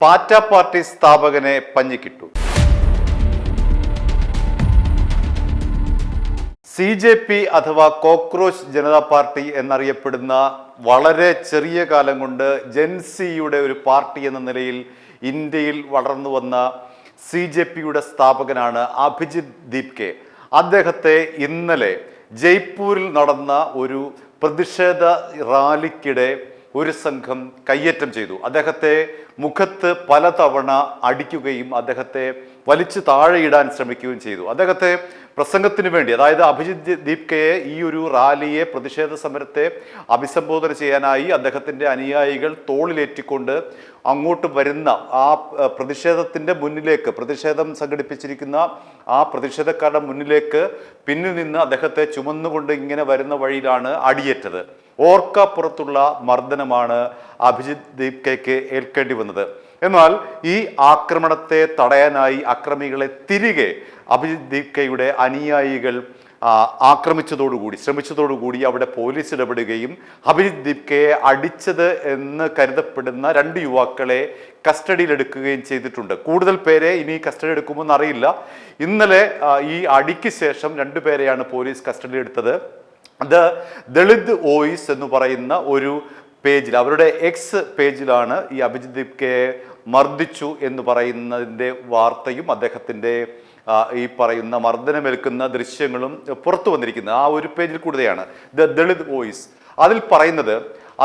പാറ്റ party സ്ഥാപകനെ പഞ്ഞിക്കിട്ടു. CJP അഥവാ cockroach Janata party എന്നറിയപ്പെടുന്ന വളരെ ചെറിയ കാലം കൊണ്ട് ജെൻസിയുടെ ഒരു പാർട്ടി എന്ന നിലയിൽ ഇന്ത്യയിൽ വളർന്നു വന്ന CJPയുടെ സ്ഥാപകനാണ് അഭിജിത് ദീപ്കെ. അദ്ദേഹത്തെ ഇന്നലെ ജയ്പൂരിൽ നടന്ന ഒരു പ്രതിഷേധ റാലിക്കിടെ ഒരു സംഘം കയ്യേറ്റം ചെയ്തു. അദ്ദേഹത്തെ മുഖത്ത് പലതവണ അടിക്കുകയും അദ്ദേഹത്തെ വലിച്ചു താഴെയിടാൻ ശ്രമിക്കുകയും ചെയ്തു. അദ്ദേഹത്തെ പ്രസംഗത്തിന് വേണ്ടി, അതായത് അഭിജിത് ദീപ്കയെ ഈ ഒരു റാലിയെ, പ്രതിഷേധ സമരത്തെ അഭിസംബോധന ചെയ്യാനായി അദ്ദേഹത്തിൻ്റെ അനുയായികൾ തോളിലേറ്റിക്കൊണ്ട് അങ്ങോട്ട് വരുന്ന ആ പ്രതിഷേധത്തിൻ്റെ മുന്നിലേക്ക്, പ്രതിഷേധം സംഘടിപ്പിച്ചിരിക്കുന്ന ആ പ്രതിഷേധക്കാരുടെ മുന്നിലേക്ക് പിന്നിൽ നിന്ന് അദ്ദേഹത്തെ ചുമന്നുകൊണ്ട് ഇങ്ങനെ വരുന്ന വഴിയിലാണ് അടിയേറ്റത്. ഓർക്കാപ്പുറത്തുള്ള മർദ്ദനമാണ് അഭിജിത് ദീപ്കയ്ക്ക് ഏൽക്കേണ്ടി വന്നത്. എന്നാൽ ഈ ആക്രമണത്തെ തടയാനായി അക്രമികളെ തിരികെ അഭിജിത് ദീപ്കയുടെ അനുയായികൾ ശ്രമിച്ചതോടുകൂടി അവിടെ പോലീസ് ഇടപെടുകയും അഭിജിത് ദീപ്കയെ അടിച്ചത് എന്ന് കരുതപ്പെടുന്ന 2 യുവാക്കളെ കസ്റ്റഡിയിലെടുക്കുകയും ചെയ്തിട്ടുണ്ട്. കൂടുതൽ പേരെ ഇനി കസ്റ്റഡി എടുക്കുമെന്ന് അറിയില്ല. ഇന്നലെ ഈ അടിക്ക് ശേഷം 2 പേരെയാണ് പോലീസ് കസ്റ്റഡിയിലെടുത്തത്. അത് ദളിത് വോയിസ് എന്ന് പറയുന്ന ഒരു പേജിൽ, അവരുടെ എക്സ് പേജിലാണ് ഈ അഭിജിത് ദീപ്കയെ മർദ്ദിച്ചു എന്ന് പറയുന്നതിൻ്റെ വാർത്തയും അദ്ദേഹത്തിൻ്റെ ഈ പറയുന്ന മർദ്ദനമേൽക്കുന്ന ദൃശ്യങ്ങളും പുറത്തു വന്നിരിക്കുന്നത്. ആ ഒരു പേജിൽ കൂടുതലാണ് ദളിത് വോയിസ്. അതിൽ പറയുന്നത്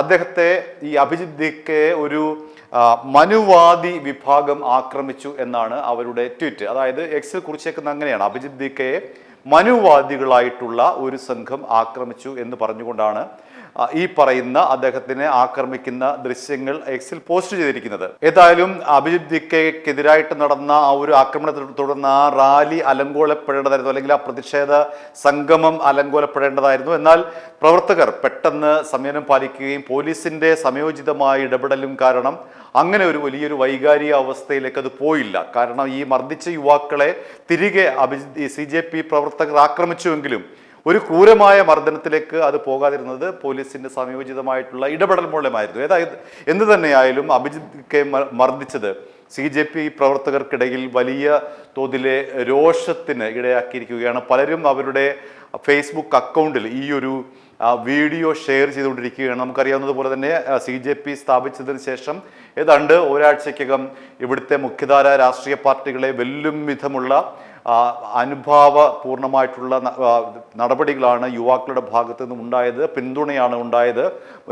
അദ്ദേഹത്തെ, ഈ അഭിജിത് ദീപ്കയെ ഒരു മനുവാദി വിഭാഗം ആക്രമിച്ചു എന്നാണ് അവരുടെ ട്വീറ്റ്. അതായത് എക്സിൽ കുറിച്ചേക്കുന്ന അങ്ങനെയാണ്, അഭിജിത് ദീപ്കയെ മനുവാദികളായിട്ടുള്ള ഒരു സംഘം ആക്രമിച്ചു എന്ന് പറഞ്ഞുകൊണ്ടാണ് ഈ പറയുന്ന അദ്ദേഹത്തിനെ ആക്രമിക്കുന്ന ദൃശ്യങ്ങൾ എക്സിൽ പോസ്റ്റ് ചെയ്തിരിക്കുന്നത്. ഏതായാലും അഭിജിത് ദീപ്കയ്ക്കെതിരായിട്ട് നടന്ന ആ ഒരു ആക്രമണത്തെ തുടർന്ന് ആ റാലി അലങ്കോലപ്പെടേണ്ടതായിരുന്നു, അല്ലെങ്കിൽ ആ പ്രതിഷേധ സംഗമം അലങ്കോലപ്പെടേണ്ടതായിരുന്നു. എന്നാൽ പ്രവർത്തകർ പെട്ടെന്ന് സംയമനം പാലിക്കുകയും പോലീസിന്റെ സമയോചിതമായ ഇടപെടലും കാരണം അങ്ങനെ ഒരു വലിയൊരു വൈകാരിക അവസ്ഥയിലേക്ക് അത് പോയില്ല. കാരണം ഈ മർദ്ദിച്ച യുവാക്കളെ തിരികെ CJP പ്രവർത്തകർ ആക്രമിച്ചുവെങ്കിലും ഒരു ക്രൂരമായ മർദ്ദനത്തിലേക്ക് അത് പോകാതിരുന്നത് പോലീസിന്റെ സമയോചിതമായിട്ടുള്ള ഇടപെടൽ മൂലമായിരുന്നു. എന്ത് തന്നെയായാലും അഭിജിത്ത് മർദ്ദിച്ചത് CJP പ്രവർത്തകർക്കിടയിൽ വലിയ തോതിലെ രോഷത്തിന് ഇടയാക്കിയിരിക്കുകയാണ്. പലരും അവരുടെ ഫേസ്ബുക്ക് അക്കൗണ്ടിൽ ഈ ഒരു വീഡിയോ ഷെയർ ചെയ്തുകൊണ്ടിരിക്കുകയാണ്. നമുക്കറിയാവുന്നതുപോലെ തന്നെ CJP സ്ഥാപിച്ചതിന് ശേഷം ഏതാണ്ട് ഒരാഴ്ചക്കകം ഇവിടുത്തെ മുഖ്യധാര രാഷ്ട്രീയ പാർട്ടികളെ വെല്ലും വിധമുള്ള അനുഭാവപൂർണമായിട്ടുള്ള നടപടികളാണ് യുവാക്കളുടെ ഭാഗത്തു നിന്നും ഉണ്ടായത്, പിന്തുണയാണ് ഉണ്ടായത്.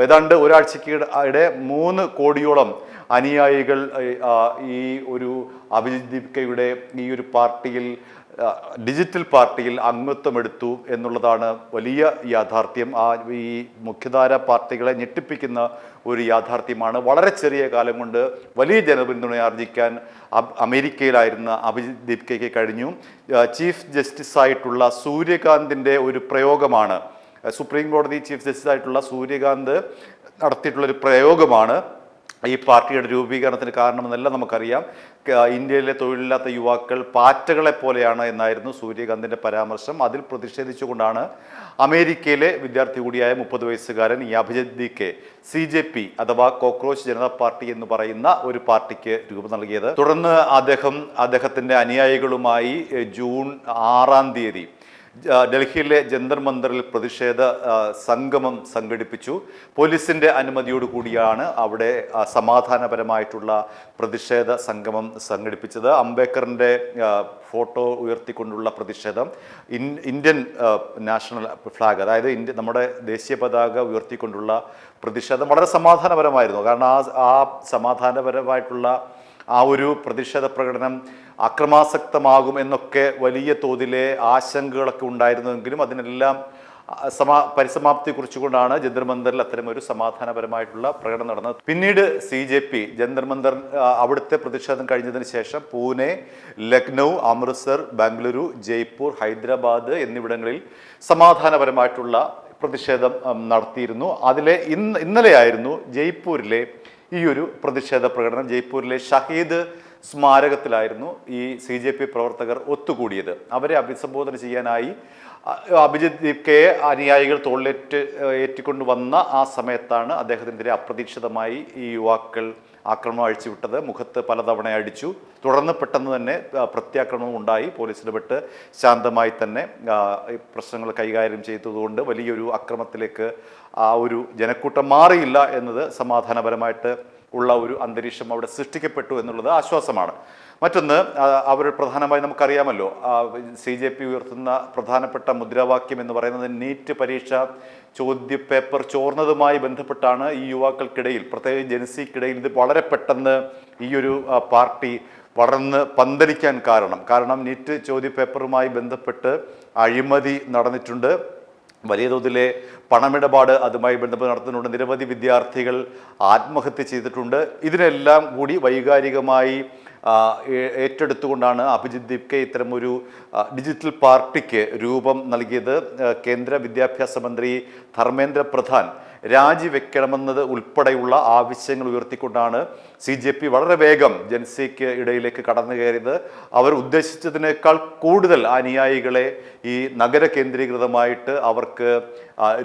ഏതാണ്ട് ഒരാഴ്ചക്കിടെ 3 കോടിയോളം അനുയായികൾ ഈ ഒരു അഭിജിത് ദീപ്കയുടെ ഈ ഒരു പാർട്ടിയിൽ, ഡിജിറ്റൽ പാർട്ടിയിൽ അംഗത്വം എടുത്തു എന്നുള്ളതാണ് വലിയ യാഥാർത്ഥ്യം. ഈ മുഖ്യധാര പാർട്ടികളെ ഞെട്ടിപ്പിക്കുന്ന ഒരു യാഥാർത്ഥ്യമാണ്. വളരെ ചെറിയ കാലം കൊണ്ട് വലിയ ജനപിന്തുണ ആർജിക്കാൻ അമേരിക്കയിലായിരുന്ന അഭിജിത് ദീപ്കയ്ക്ക് കഴിഞ്ഞു. ചീഫ് ജസ്റ്റിസായിട്ടുള്ള സൂര്യകാന്തിൻ്റെ ഒരു പ്രയോഗമാണ്, സുപ്രീം കോടതി ചീഫ് ജസ്റ്റിസായിട്ടുള്ള സൂര്യകാന്ത് നടത്തിയിട്ടുള്ളൊരു പ്രയോഗമാണ് ഈ പാർട്ടിയുടെ രൂപീകരണത്തിന് കാരണമെന്നെല്ലാം നമുക്കറിയാം. ഇന്ത്യയിലെ തൊഴിലില്ലാത്ത യുവാക്കൾ പാറ്റകളെ പോലെയാണ് എന്നായിരുന്നു സൂര്യകാന്തിൻ്റെ പരാമർശം. അതിൽ പ്രതിഷേധിച്ചുകൊണ്ടാണ് അമേരിക്കയിലെ വിദ്യാർത്ഥി കൂടിയായ 30 വയസ്സുകാരൻ ഈ അഭിജിത് ദീപ്കെ CJP അഥവാ കോക്രോച്ച് ജനതാ പാർട്ടി എന്ന് പറയുന്ന ഒരു പാർട്ടിക്ക് രൂപം നൽകിയത്. തുടർന്ന് അദ്ദേഹത്തിൻ്റെ അനുയായികളുമായി ജൂൺ 6-ാം തീയതി ഡൽഹിയിലെ ജന്തർ മന്ദറിൽ പ്രതിഷേധ സംഗമം സംഘടിപ്പിച്ചു. പോലീസിന്റെ അനുമതിയോടുകൂടിയാണ് അവിടെ സമാധാനപരമായിട്ടുള്ള പ്രതിഷേധ സംഗമം സംഘടിപ്പിച്ചത്. അംബേദ്കറിന്റെ ഫോട്ടോ ഉയർത്തിക്കൊണ്ടുള്ള പ്രതിഷേധം, ഇന്ത്യൻ നാഷണൽ ഫ്ലാഗ്, അതായത് നമ്മുടെ ദേശീയ പതാക ഉയർത്തിക്കൊണ്ടുള്ള പ്രതിഷേധം വളരെ സമാധാനപരമായിരുന്നു. കാരണം ആ സമാധാനപരമായിട്ടുള്ള ആ ഒരു പ്രതിഷേധ പ്രകടനം അക്രമാസക്തമാകും എന്നൊക്കെ വലിയ തോതിലെ ആശങ്കകളൊക്കെ ഉണ്ടായിരുന്നുവെങ്കിലും അതിനെല്ലാം പരിസമാപ്തി കുറിച്ചുകൊണ്ടാണ് ജന്തർ മന്ദറിൽ അത്തരം ഒരു സമാധാനപരമായിട്ടുള്ള പ്രകടനം നടന്നത്. പിന്നീട് CJP ജന്തർ മന്ദർ അവിടുത്തെ പ്രതിഷേധം കഴിഞ്ഞതിന് ശേഷം പൂനെ, ലക്നൗ, അമൃത്സർ, ബാംഗ്ലൂരു, ജയ്പൂർ, ഹൈദരാബാദ് എന്നിവിടങ്ങളിൽ സമാധാനപരമായിട്ടുള്ള പ്രതിഷേധം നടത്തിയിരുന്നു. അതിലെ ഇന്നലെയായിരുന്നു ജയ്പൂരിലെ ഈ ഒരു പ്രതിഷേധ പ്രകടനം. ജയ്പൂരിലെ ഷഹീദ് സ്മാരകത്തിലായിരുന്നു ഈ CJP പ്രവർത്തകർ ഒത്തുകൂടിയത്. അവരെ അഭിസംബോധന ചെയ്യാനായി അഭിജിത്ത് ദീപ്കയെ അനുയായികൾ ഏറ്റിക്കൊണ്ട് വന്ന ആ സമയത്താണ് അദ്ദേഹത്തിനെതിരെ അപ്രതീക്ഷിതമായി ഈ യുവാക്കൾ ആക്രമണം അഴിച്ചുവിട്ടത്. മുഖത്ത് പലതവണ അടിച്ചു. തുടർന്ന് പെട്ടെന്ന് തന്നെ പ്രത്യാക്രമണം ഉണ്ടായി. പോലീസ് ഇടപെട്ട് ശാന്തമായി തന്നെ പ്രശ്നങ്ങൾ കൈകാര്യം ചെയ്തതുകൊണ്ട് വലിയൊരു അക്രമത്തിലേക്ക് ആ ഒരു ജനക്കൂട്ടം മാറിയില്ല എന്നത് സമാധാനപരമായിട്ട് ഉള്ള ഒരു അന്തരീക്ഷം അവിടെ സൃഷ്ടിക്കപ്പെട്ടു എന്നുള്ളത് ആശ്വാസമാണ്. മറ്റൊന്ന്, അവർ പ്രധാനമായും നമുക്കറിയാമല്ലോ, CJP ഉയർത്തുന്ന പ്രധാനപ്പെട്ട മുദ്രാവാക്യം എന്ന് പറയുന്നത് നീറ്റ് പരീക്ഷ ചോദ്യപേപ്പർ ചോർന്നതുമായി ബന്ധപ്പെട്ടാണ്. ഈ യുവാക്കൾക്കിടയിൽ, പ്രത്യേകിച്ച് ജനസിക്കിടയിൽ ഇത് വളരെ പെട്ടെന്ന് ഈ ഒരു പാർട്ടി വളർന്ന് പന്തലിക്കാൻ കാരണം നീറ്റ് ചോദ്യപേപ്പറുമായി ബന്ധപ്പെട്ട് അഴിമതി നടന്നിട്ടുണ്ട്. വലിയ തോതിലെ പണമിടപാട് അതുമായി ബന്ധപ്പെട്ട് നടത്തുന്നുണ്ട്. നിരവധി വിദ്യാർത്ഥികൾ ആത്മഹത്യ ചെയ്തിട്ടുണ്ട്. ഇതിനെല്ലാം കൂടി വൈകാരികമായി ഏറ്റെടുത്തുകൊണ്ടാണ് അഭിജിത്ത് ദീപ്കെ ഇത്തരമൊരു ഡിജിറ്റൽ പാർട്ടിക്ക് രൂപം നൽകിയത്. കേന്ദ്ര വിദ്യാഭ്യാസ മന്ത്രി ധർമ്മേന്ദ്ര പ്രധാൻ രാജിവെക്കണമെന്നത് ഉൾപ്പെടെയുള്ള ആവശ്യങ്ങൾ ഉയർത്തിക്കൊണ്ടാണ് CJP വളരെ വേഗം ജൻസിക്ക് ഇടയിലേക്ക് കടന്നു കയറിയത്. അവർ ഉദ്ദേശിച്ചതിനേക്കാൾ കൂടുതൽ അനുയായികളെ ഈ നഗര കേന്ദ്രീകൃതമായിട്ട് അവർക്ക്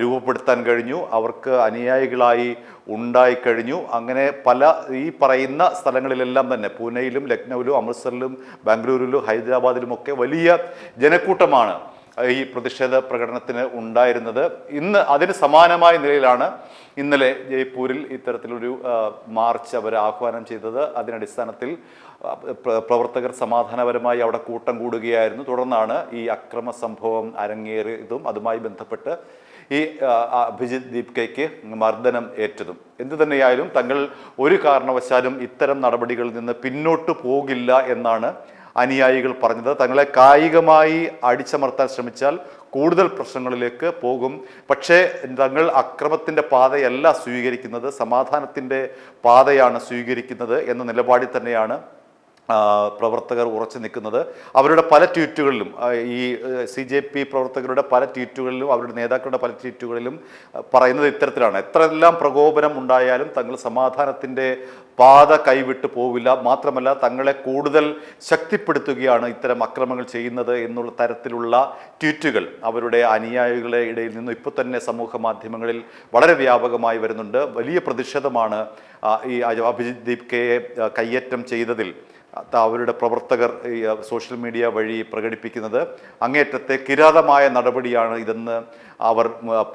രൂപപ്പെടുത്താൻ കഴിഞ്ഞു. അവർക്ക് അനുയായികളായി ഉണ്ടായിക്കഴിഞ്ഞു. അങ്ങനെ പല ഈ പറയുന്ന സ്ഥലങ്ങളിലെല്ലാം തന്നെ പൂനെയിലും ലക്നൌവിലും അമൃത്സറിലും ബാംഗ്ലൂരിലും ഹൈദരാബാദിലുമൊക്കെ വലിയ ജനക്കൂട്ടമാണ് ഈ പ്രതിഷേധ പ്രകടനത്തിന് ഉണ്ടായിരുന്നത്. ഇന്ന് അതിന് സമാനമായ നിലയിലാണ് ഇന്നലെ ജയ്പൂരിൽ ഇത്തരത്തിലൊരു മാർച്ച് അവർ ആഹ്വാനം ചെയ്തത്. അതിനടിസ്ഥാനത്തിൽ പ്രവർത്തകർ സമാധാനപരമായി അവിടെ കൂട്ടം കൂടുകയായിരുന്നു. തുടർന്നാണ് ഈ അക്രമ സംഭവം അരങ്ങേറിയതും അതുമായി ബന്ധപ്പെട്ട് ഈ അഭിജിത്ത് ദീപ്കയ്ക്ക് മർദ്ദനം ഏറ്റതും. എന്തു തന്നെയായാലും തങ്ങൾ ഒരു കാരണവശാലും ഇത്തരം നടപടികളിൽ നിന്ന് പിന്നോട്ട് പോകില്ല എന്നാണ് അനുയായികൾ പറഞ്ഞത്. തങ്ങളെ കായികമായി അടിച്ചമർത്താൻ ശ്രമിച്ചാൽ കൂടുതൽ പ്രശ്നങ്ങളിലേക്ക് പോകും. പക്ഷേ തങ്ങൾ അക്രമത്തിൻ്റെ പാതയല്ല സ്വീകരിക്കുന്നത്, സമാധാനത്തിൻ്റെ പാതയാണ് സ്വീകരിക്കുന്നത് എന്ന നിലപാടിൽ തന്നെയാണ് പ്രവർത്തകർ ഉറച്ചു നിൽക്കുന്നത്. അവരുടെ പല ട്വീറ്റുകളിലും, ഈ CJP പ്രവർത്തകരുടെ പല ട്വീറ്റുകളിലും അവരുടെ നേതാക്കളുടെ പല ട്വീറ്റുകളിലും പറയുന്നത് ഇത്തരത്തിലാണ്: എത്രയെല്ലാം പ്രകോപനം ഉണ്ടായാലും തങ്ങൾ സമാധാനത്തിൻ്റെ പാത കൈവിട്ട് പോവില്ല, മാത്രമല്ല തങ്ങളെ കൂടുതൽ ശക്തിപ്പെടുത്തുകയാണ് ഇത്തരം അക്രമങ്ങൾ ചെയ്യുന്നത് എന്നുള്ള തരത്തിലുള്ള ട്വീറ്റുകൾ അവരുടെ അനുയായികളുടെ ഇടയിൽ നിന്നും ഇപ്പോൾ തന്നെ സമൂഹ മാധ്യമങ്ങളിൽ വളരെ വ്യാപകമായി വരുന്നുണ്ട്. വലിയ പ്രതിഷേധമാണ് ഈ അഭിജിത്ത് ദീപ്കയെ കയ്യേറ്റം ചെയ്തതിൽ അവരുടെ പ്രവർത്തകർ സോഷ്യൽ മീഡിയ വഴി പ്രകടിപ്പിക്കുന്നത്. അങ്ങേയറ്റത്തെ കിരാതമായ നടപടിയാണ് ഇതെന്ന് അവർ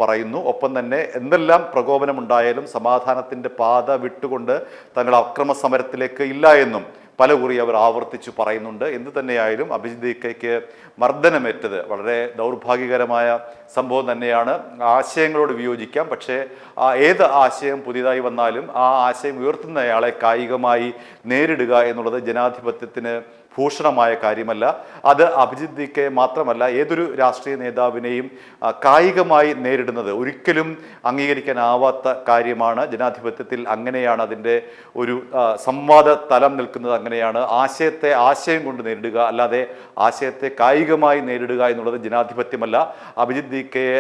പറയുന്നു. ഒപ്പം തന്നെ എന്തെല്ലാം പ്രകോപനമുണ്ടായാലും സമാധാനത്തിൻ്റെ പാത വിട്ടുകൊണ്ട് തങ്ങൾ അക്രമ സമരത്തിലേക്ക് ഇല്ല എന്നും പലകുറി അവർ ആവർത്തിച്ചു പറയുന്നുണ്ട്. എന്തു തന്നെയായാലും അഭിജിത്ത് ദീപ്കയ്ക്ക് മർദ്ദനമേറ്റത് വളരെ ദൗർഭാഗ്യകരമായ സംഭവം തന്നെയാണ്. ആശയങ്ങളോട് വിയോജിക്കാം, പക്ഷേ ഏത് ആശയം പുതിയതായി വന്നാലും ആ ആശയം ഉയർത്തുന്നയാളെ കായികമായി നേരിടുക എന്നുള്ളത് ജനാധിപത്യത്തിന് ഭൂഷണമായ കാര്യമല്ല. അത് അഭിജിത്ത് ദീപ്കയെ മാത്രമല്ല ഏതൊരു രാഷ്ട്രീയ നേതാവിനെയും കായികമായി നേരിടുന്നത് ഒരിക്കലും അംഗീകരിക്കാനാവാത്ത കാര്യമാണ്. ജനാധിപത്യത്തിൽ അങ്ങനെയാണ് അതിൻ്റെ ഒരു സംവാദ തലം നിൽക്കുന്നത്. അങ്ങനെയാണ് ആശയത്തെ ആശയം കൊണ്ട് നേരിടുക, അല്ലാതെ ആശയത്തെ കായികമായി നേരിടുക എന്നുള്ളത് ജനാധിപത്യമല്ല. അഭിജിത്ത് ദീപ്കയെ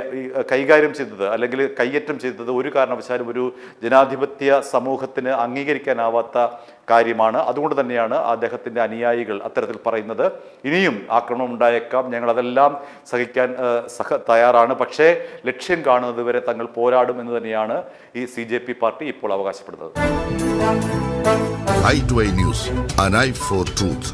കൈകാര്യം ചെയ്തത് അല്ലെങ്കിൽ കയ്യേറ്റം ചെയ്തത് ഒരു കാരണവശാലും ഒരു ജനാധിപത്യ സമൂഹത്തിന് അംഗീകരിക്കാനാവാത്ത കാര്യമാണ്. അതുകൊണ്ട് തന്നെയാണ് അദ്ദേഹത്തിൻ്റെ അനുയായികൾ അത്തരത്തിൽ പറയുന്നത്. ഇനിയും ആക്രമണം ഉണ്ടായേക്കാം, ഞങ്ങളതെല്ലാം സഹിക്കാൻ തയ്യാറാണ്, പക്ഷേ ലക്ഷ്യം കാണുന്നത് വരെ തങ്ങൾ പോരാടും എന്ന് തന്നെയാണ് ഈ CJP പാർട്ടി ഇപ്പോൾ അവകാശപ്പെടുന്നത്. i2i News, an eye for truth.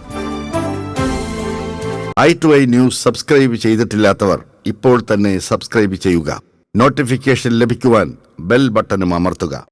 i2i News subscribe ചെയ്തിട്ടില്ലാത്തവർ ഇപ്പോൾ തന്നെ സബ്സ്ക്രൈബ് ചെയ്യുക. നോട്ടിഫിക്കേഷൻ ലഭിക്കുവാൻ ബെൽ ബട്ടണും അമർത്തുക.